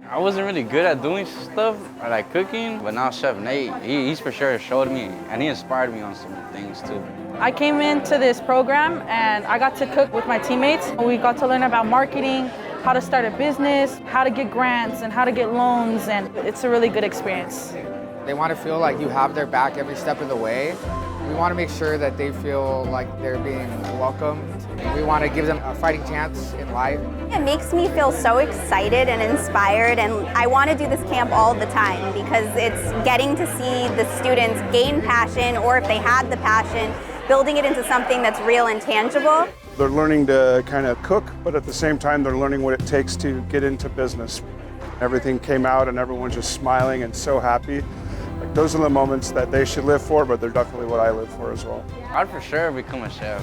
I wasn't really good at doing stuff or like cooking, but now Chef Nate, he's for sure showed me and he inspired me on some things too. I came into this program and I got to cook with my teammates. We got to learn about marketing, how to start a business, how to get grants and how to get loans, and it's a really good experience. They want to feel like you have their back every step of the way. We want to make sure that they feel like they're being welcomed. We want to give them a fighting chance in life. It makes me feel so excited and inspired, and I want to do this camp all the time because it's getting to see the students gain passion, or if they had the passion, building it into something that's real and tangible. They're learning to kind of cook, but at the same time they're learning what it takes to get into business. Everything came out and everyone's just smiling and so happy. Like, those are the moments that they should live for, but they're definitely what I live for as well. I'd for sure become a chef.